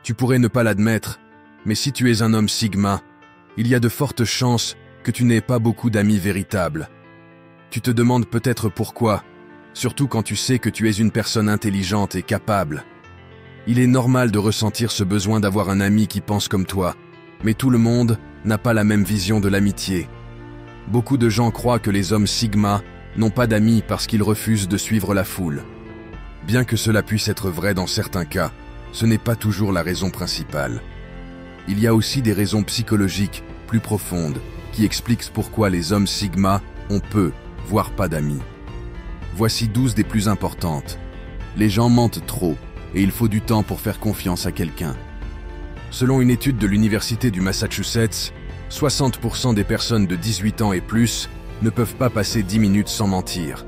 Tu pourrais ne pas l'admettre, mais si tu es un homme Sigma, il y a de fortes chances que tu n'aies pas beaucoup d'amis véritables. Tu te demandes peut-être pourquoi, surtout quand tu sais que tu es une personne intelligente et capable. Il est normal de ressentir ce besoin d'avoir un ami qui pense comme toi, mais tout le monde n'a pas la même vision de l'amitié. Beaucoup de gens croient que les hommes Sigma n'ont pas d'amis parce qu'ils refusent de suivre la foule. Bien que cela puisse être vrai dans certains cas, ce n'est pas toujours la raison principale. Il y a aussi des raisons psychologiques plus profondes qui expliquent pourquoi les hommes Sigma ont peu, voire pas d'amis. Voici 12 des plus importantes. Les gens mentent trop et il faut du temps pour faire confiance à quelqu'un. Selon une étude de l'Université du Massachusetts, 60% des personnes de 18 ans et plus ne peuvent pas passer 10 minutes sans mentir.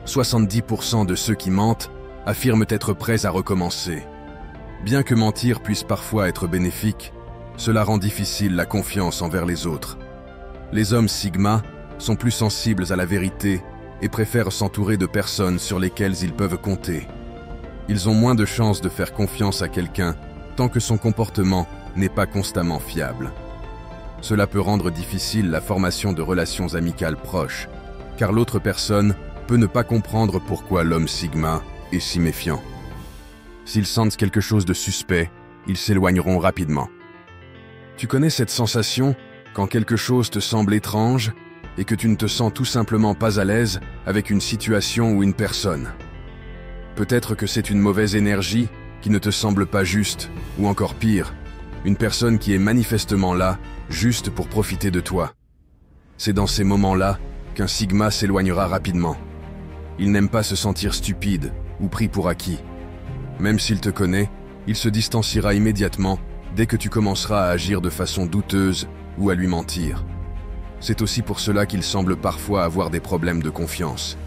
70% de ceux qui mentent affirment être prêts à recommencer. Bien que mentir puisse parfois être bénéfique, cela rend difficile la confiance envers les autres. Les hommes Sigma sont plus sensibles à la vérité et préfèrent s'entourer de personnes sur lesquelles ils peuvent compter. Ils ont moins de chances de faire confiance à quelqu'un tant que son comportement n'est pas constamment fiable. Cela peut rendre difficile la formation de relations amicales proches, car l'autre personne peut ne pas comprendre pourquoi l'homme Sigma est si méfiant. S'ils sentent quelque chose de suspect, ils s'éloigneront rapidement. Tu connais cette sensation quand quelque chose te semble étrange et que tu ne te sens tout simplement pas à l'aise avec une situation ou une personne. Peut-être que c'est une mauvaise énergie qui ne te semble pas juste, ou encore pire, une personne qui est manifestement là, juste pour profiter de toi. C'est dans ces moments-là qu'un Sigma s'éloignera rapidement. Il n'aime pas se sentir stupide ou pris pour acquis. Même s'il te connaît, il se distanciera immédiatement dès que tu commenceras à agir de façon douteuse ou à lui mentir. C'est aussi pour cela qu'il semble parfois avoir des problèmes de confiance.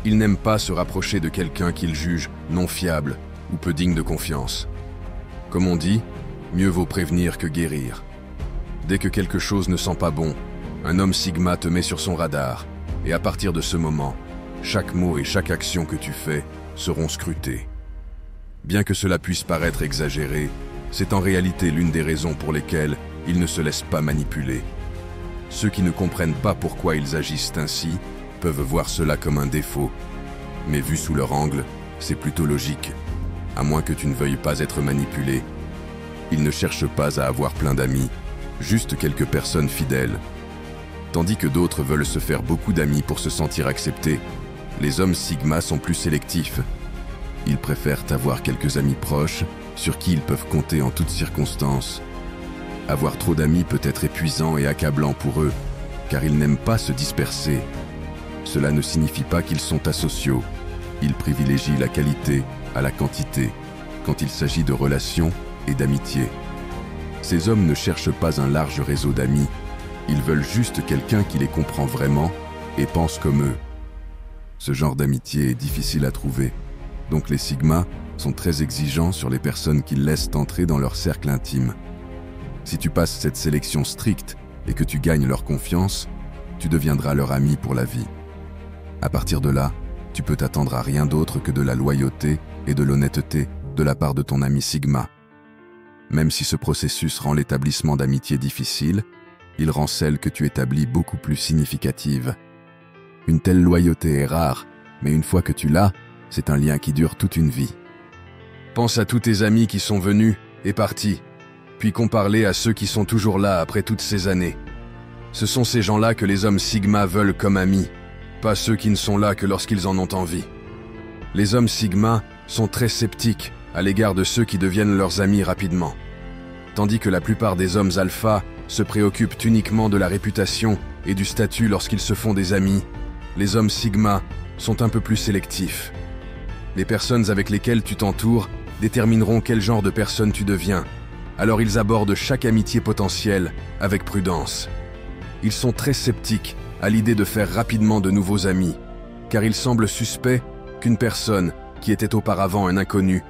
Il n'aime pas se rapprocher de quelqu'un qu'il juge non fiable ou peu digne de confiance. Comme on dit, mieux vaut prévenir que guérir. Dès que quelque chose ne sent pas bon, un homme Sigma te met sur son radar, et à partir de ce moment, chaque mot et chaque action que tu fais seront scrutés. Bien que cela puisse paraître exagéré, c'est en réalité l'une des raisons pour lesquelles ils ne se laissent pas manipuler. Ceux qui ne comprennent pas pourquoi ils agissent ainsi peuvent voir cela comme un défaut, mais vu sous leur angle, c'est plutôt logique. À moins que tu ne veuilles pas être manipulé. Ils ne cherchent pas à avoir plein d'amis, juste quelques personnes fidèles. Tandis que d'autres veulent se faire beaucoup d'amis pour se sentir acceptés, les hommes Sigma sont plus sélectifs. Ils préfèrent avoir quelques amis proches sur qui ils peuvent compter en toutes circonstances. Avoir trop d'amis peut être épuisant et accablant pour eux, car ils n'aiment pas se disperser. Cela ne signifie pas qu'ils sont asociaux. Ils privilégient la qualité à la quantité quand il s'agit de relations et d'amitié. Ces hommes ne cherchent pas un large réseau d'amis. Ils veulent juste quelqu'un qui les comprend vraiment et pense comme eux. Ce genre d'amitié est difficile à trouver, donc les Sigma sont très exigeants sur les personnes qu'ils laissent entrer dans leur cercle intime. Si tu passes cette sélection stricte et que tu gagnes leur confiance, tu deviendras leur ami pour la vie. À partir de là, tu peux t'attendre à rien d'autre que de la loyauté et de l'honnêteté de la part de ton ami Sigma. Même si ce processus rend l'établissement d'amitié difficile, il rend celle que tu établis beaucoup plus significative. Une telle loyauté est rare, mais une fois que tu l'as, c'est un lien qui dure toute une vie. Pense à tous tes amis qui sont venus et partis, puis compare-les à ceux qui sont toujours là après toutes ces années. Ce sont ces gens-là que les hommes Sigma veulent comme amis, pas ceux qui ne sont là que lorsqu'ils en ont envie. Les hommes Sigma sont très sceptiques à l'égard de ceux qui deviennent leurs amis rapidement. Tandis que la plupart des hommes alpha se préoccupent uniquement de la réputation et du statut lorsqu'ils se font des amis, les hommes Sigma sont un peu plus sélectifs. Les personnes avec lesquelles tu t'entoures détermineront quel genre de personne tu deviens, alors ils abordent chaque amitié potentielle avec prudence. Ils sont très sceptiques à l'idée de faire rapidement de nouveaux amis, car il semble suspect qu'une personne qui était auparavant un inconnu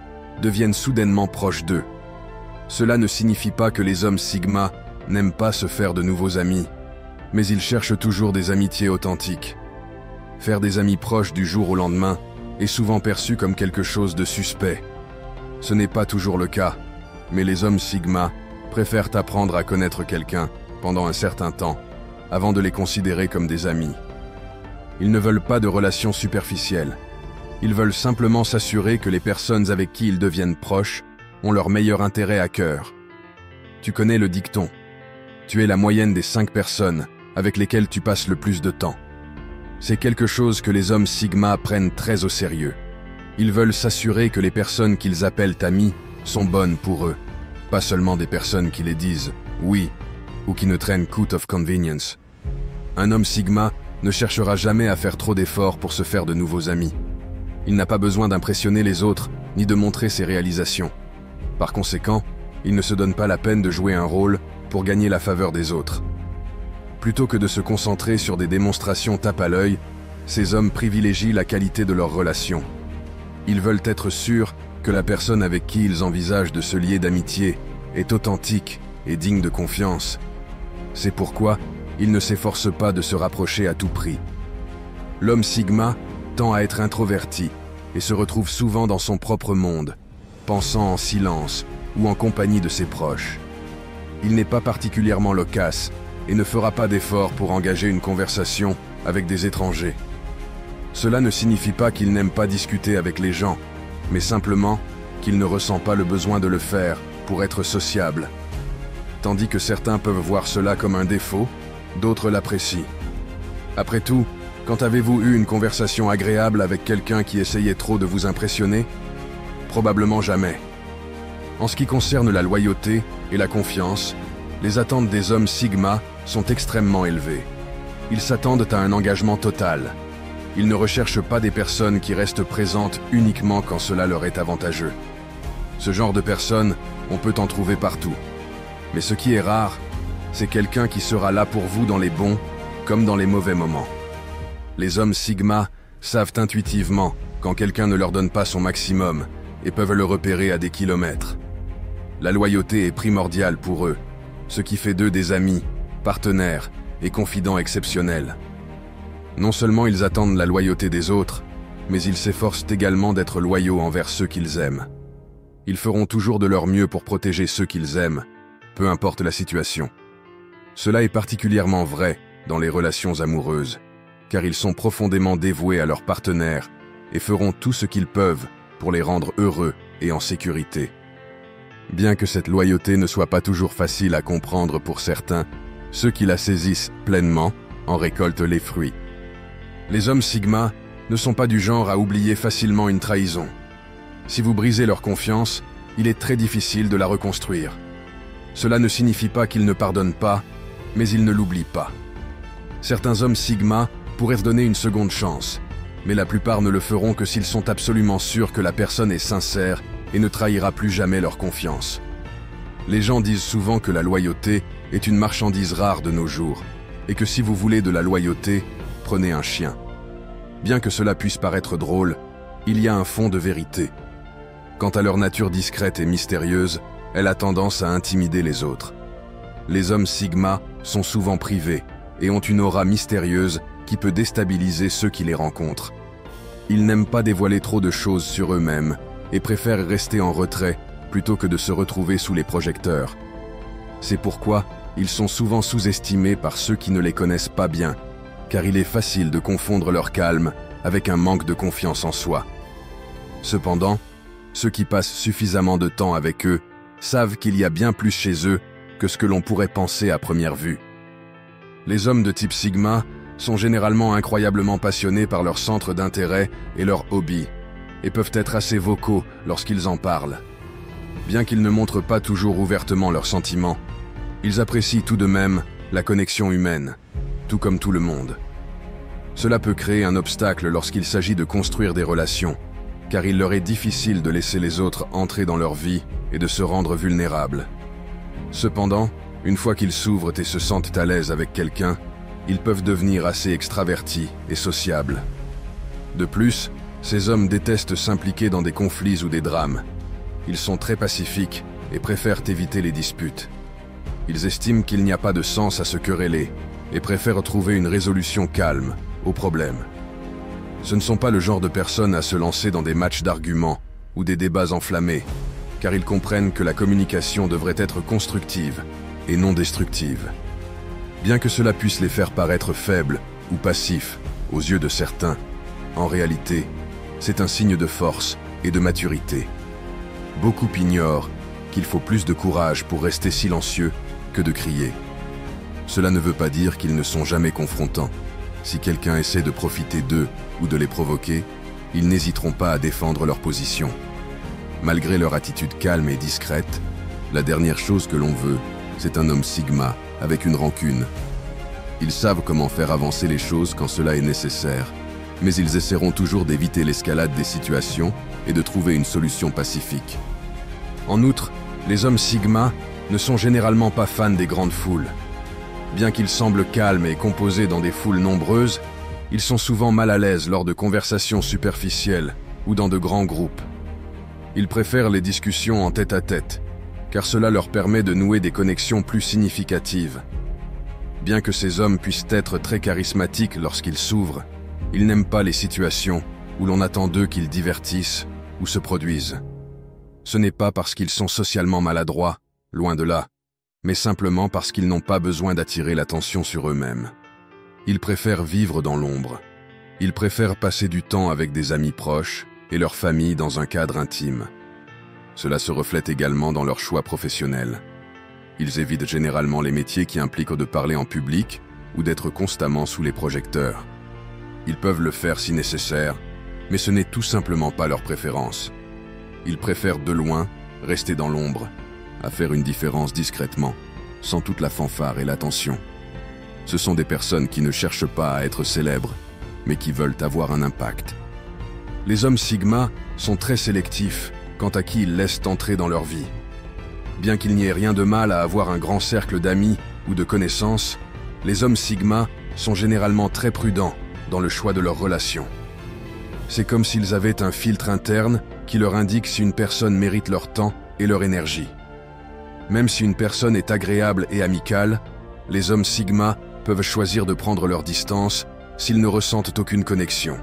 devienne soudainement proche d'eux. Cela ne signifie pas que les hommes Sigma n'aiment pas se faire de nouveaux amis, mais ils cherchent toujours des amitiés authentiques. Faire des amis proches du jour au lendemain est souvent perçu comme quelque chose de suspect. Ce n'est pas toujours le cas. Mais les hommes Sigma préfèrent apprendre à connaître quelqu'un pendant un certain temps avant de les considérer comme des amis. Ils ne veulent pas de relations superficielles. Ils veulent simplement s'assurer que les personnes avec qui ils deviennent proches ont leur meilleur intérêt à cœur. Tu connais le dicton. Tu es la moyenne des 5 personnes avec lesquelles tu passes le plus de temps. C'est quelque chose que les hommes Sigma prennent très au sérieux. Ils veulent s'assurer que les personnes qu'ils appellent amis sont bonnes pour eux, pas seulement des personnes qui les disent « oui » ou qui ne traînent qu'out of convenience. Un homme Sigma ne cherchera jamais à faire trop d'efforts pour se faire de nouveaux amis. Il n'a pas besoin d'impressionner les autres ni de montrer ses réalisations. Par conséquent, il ne se donne pas la peine de jouer un rôle pour gagner la faveur des autres. Plutôt que de se concentrer sur des démonstrations tape à l'œil, ces hommes privilégient la qualité de leurs relations. Ils veulent être sûrs que la personne avec qui ils envisagent de se lier d'amitié est authentique et digne de confiance. C'est pourquoi ils ne s'efforcent pas de se rapprocher à tout prix. L'homme Sigma tend à être introverti et se retrouve souvent dans son propre monde, pensant en silence ou en compagnie de ses proches. Il n'est pas particulièrement loquace et ne fera pas d'effort pour engager une conversation avec des étrangers. Cela ne signifie pas qu'il n'aime pas discuter avec les gens, mais simplement qu'il ne ressent pas le besoin de le faire pour être sociable. Tandis que certains peuvent voir cela comme un défaut, d'autres l'apprécient. Après tout, quand avez-vous eu une conversation agréable avec quelqu'un qui essayait trop de vous impressionner? Probablement jamais. En ce qui concerne la loyauté et la confiance, les attentes des hommes Sigma sont extrêmement élevées. Ils s'attendent à un engagement total. Ils ne recherchent pas des personnes qui restent présentes uniquement quand cela leur est avantageux. Ce genre de personnes, on peut en trouver partout. Mais ce qui est rare, c'est quelqu'un qui sera là pour vous dans les bons comme dans les mauvais moments. Les hommes Sigma savent intuitivement quand quelqu'un ne leur donne pas son maximum et peuvent le repérer à des kilomètres. La loyauté est primordiale pour eux, ce qui fait d'eux des amis, partenaires et confidents exceptionnels. Non seulement ils attendent la loyauté des autres, mais ils s'efforcent également d'être loyaux envers ceux qu'ils aiment. Ils feront toujours de leur mieux pour protéger ceux qu'ils aiment, peu importe la situation. Cela est particulièrement vrai dans les relations amoureuses, car ils sont profondément dévoués à leurs partenaires et feront tout ce qu'ils peuvent pour les rendre heureux et en sécurité. Bien que cette loyauté ne soit pas toujours facile à comprendre pour certains, ceux qui la saisissent pleinement en récoltent les fruits. Les hommes Sigma ne sont pas du genre à oublier facilement une trahison. Si vous brisez leur confiance, il est très difficile de la reconstruire. Cela ne signifie pas qu'ils ne pardonnent pas, mais ils ne l'oublient pas. Certains hommes Sigma pourraient se donner une seconde chance, mais la plupart ne le feront que s'ils sont absolument sûrs que la personne est sincère et ne trahira plus jamais leur confiance. Les gens disent souvent que la loyauté est une marchandise rare de nos jours, et que si vous voulez de la loyauté, prenez un chien. Bien que cela puisse paraître drôle, il y a un fond de vérité. Quant à leur nature discrète et mystérieuse, elle a tendance à intimider les autres. Les hommes Sigma sont souvent privés et ont une aura mystérieuse qui peut déstabiliser ceux qui les rencontrent. Ils n'aiment pas dévoiler trop de choses sur eux-mêmes et préfèrent rester en retrait plutôt que de se retrouver sous les projecteurs. C'est pourquoi ils sont souvent sous-estimés par ceux qui ne les connaissent pas bien, car il est facile de confondre leur calme avec un manque de confiance en soi. Cependant, ceux qui passent suffisamment de temps avec eux savent qu'il y a bien plus chez eux que ce que l'on pourrait penser à première vue. Les hommes de type Sigma sont généralement incroyablement passionnés par leur centre d'intérêt et leurs hobbies, et peuvent être assez vocaux lorsqu'ils en parlent. Bien qu'ils ne montrent pas toujours ouvertement leurs sentiments, ils apprécient tout de même la connexion humaine, tout comme tout le monde. Cela peut créer un obstacle lorsqu'il s'agit de construire des relations, car il leur est difficile de laisser les autres entrer dans leur vie et de se rendre vulnérables. Cependant, une fois qu'ils s'ouvrent et se sentent à l'aise avec quelqu'un, ils peuvent devenir assez extravertis et sociables. De plus, ces hommes détestent s'impliquer dans des conflits ou des drames. Ils sont très pacifiques et préfèrent éviter les disputes. Ils estiment qu'il n'y a pas de sens à se quereller et préfèrent trouver une résolution calme aux problèmes. Ce ne sont pas le genre de personnes à se lancer dans des matchs d'arguments ou des débats enflammés, car ils comprennent que la communication devrait être constructive et non destructive. Bien que cela puisse les faire paraître faibles ou passifs aux yeux de certains, en réalité, c'est un signe de force et de maturité. Beaucoup ignorent qu'il faut plus de courage pour rester silencieux que de crier. Cela ne veut pas dire qu'ils ne sont jamais confrontants. Si quelqu'un essaie de profiter d'eux ou de les provoquer, ils n'hésiteront pas à défendre leur position. Malgré leur attitude calme et discrète, la dernière chose que l'on veut, c'est un homme Sigma avec une rancune. Ils savent comment faire avancer les choses quand cela est nécessaire, mais ils essaieront toujours d'éviter l'escalade des situations et de trouver une solution pacifique. En outre, les hommes Sigma ne sont généralement pas fans des grandes foules. Bien qu'ils semblent calmes et composés dans des foules nombreuses, ils sont souvent mal à l'aise lors de conversations superficielles ou dans de grands groupes. Ils préfèrent les discussions en tête-à-tête, car cela leur permet de nouer des connexions plus significatives. Bien que ces hommes puissent être très charismatiques lorsqu'ils s'ouvrent, ils n'aiment pas les situations où l'on attend d'eux qu'ils divertissent ou se produisent. Ce n'est pas parce qu'ils sont socialement maladroits, loin de là, mais simplement parce qu'ils n'ont pas besoin d'attirer l'attention sur eux-mêmes. Ils préfèrent vivre dans l'ombre. Ils préfèrent passer du temps avec des amis proches et leur famille dans un cadre intime. Cela se reflète également dans leurs choix professionnels. Ils évitent généralement les métiers qui impliquent de parler en public ou d'être constamment sous les projecteurs. Ils peuvent le faire si nécessaire, mais ce n'est tout simplement pas leur préférence. Ils préfèrent de loin rester dans l'ombre, à faire une différence discrètement, sans toute la fanfare et l'attention. Ce sont des personnes qui ne cherchent pas à être célèbres, mais qui veulent avoir un impact. Les hommes Sigma sont très sélectifs quant à qui ils laissent entrer dans leur vie. Bien qu'il n'y ait rien de mal à avoir un grand cercle d'amis ou de connaissances, les hommes Sigma sont généralement très prudents dans le choix de leurs relations. C'est comme s'ils avaient un filtre interne qui leur indique si une personne mérite leur temps et leur énergie. Même si une personne est agréable et amicale, les hommes Sigma peuvent choisir de prendre leur distance s'ils ne ressentent aucune connexion.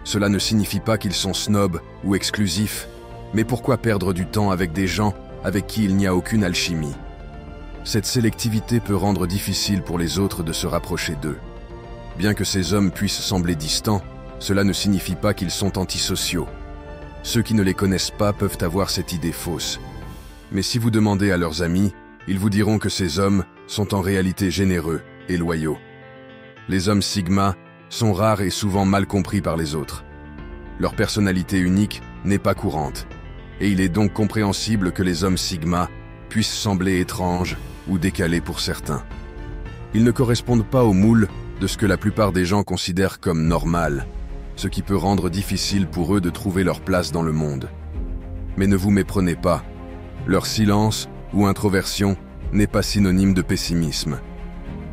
Cela ne signifie pas qu'ils sont snobs ou exclusifs, mais pourquoi perdre du temps avec des gens avec qui il n'y a aucune alchimie? Cette sélectivité peut rendre difficile pour les autres de se rapprocher d'eux. Bien que ces hommes puissent sembler distants, cela ne signifie pas qu'ils sont antisociaux. Ceux qui ne les connaissent pas peuvent avoir cette idée fausse. Mais si vous demandez à leurs amis, ils vous diront que ces hommes sont en réalité généreux et loyaux. Les hommes Sigma sont rares et souvent mal compris par les autres. Leur personnalité unique n'est pas courante, et il est donc compréhensible que les hommes Sigma puissent sembler étranges ou décalés pour certains. Ils ne correspondent pas au moule de ce que la plupart des gens considèrent comme normal, ce qui peut rendre difficile pour eux de trouver leur place dans le monde. Mais ne vous méprenez pas, leur silence ou introversion n'est pas synonyme de pessimisme.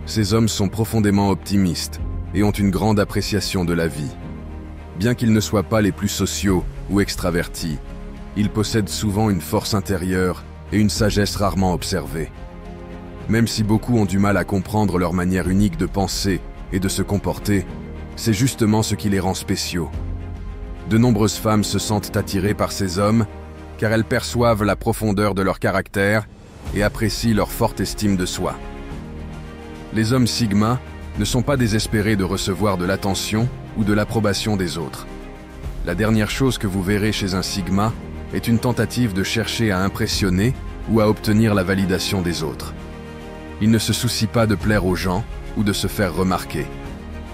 Ces hommes sont profondément optimistes et ont une grande appréciation de la vie. Bien qu'ils ne soient pas les plus sociaux ou extravertis, ils possèdent souvent une force intérieure et une sagesse rarement observée. Même si beaucoup ont du mal à comprendre leur manière unique de penser et de se comporter, c'est justement ce qui les rend spéciaux. De nombreuses femmes se sentent attirées par ces hommes car elles perçoivent la profondeur de leur caractère et apprécient leur forte estime de soi. Les hommes Sigma ne sont pas désespérés de recevoir de l'attention ou de l'approbation des autres. La dernière chose que vous verrez chez un Sigma est une tentative de chercher à impressionner ou à obtenir la validation des autres. Ils ne se soucient pas de plaire aux gens ou de se faire remarquer.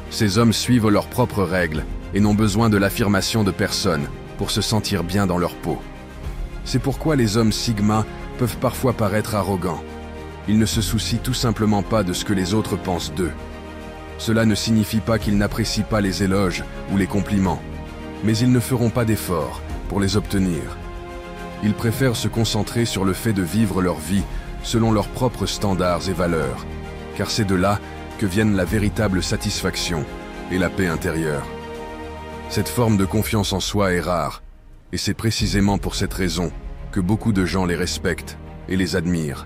Ces hommes suivent leurs propres règles et n'ont besoin de l'affirmation de personne pour se sentir bien dans leur peau. C'est pourquoi les hommes Sigma peuvent parfois paraître arrogants. Ils ne se soucient tout simplement pas de ce que les autres pensent d'eux. Cela ne signifie pas qu'ils n'apprécient pas les éloges ou les compliments, mais ils ne feront pas d'efforts pour les obtenir. Ils préfèrent se concentrer sur le fait de vivre leur vie selon leurs propres standards et valeurs, car c'est de là que viennent la véritable satisfaction et la paix intérieure. Cette forme de confiance en soi est rare, et c'est précisément pour cette raison que beaucoup de gens les respectent et les admirent.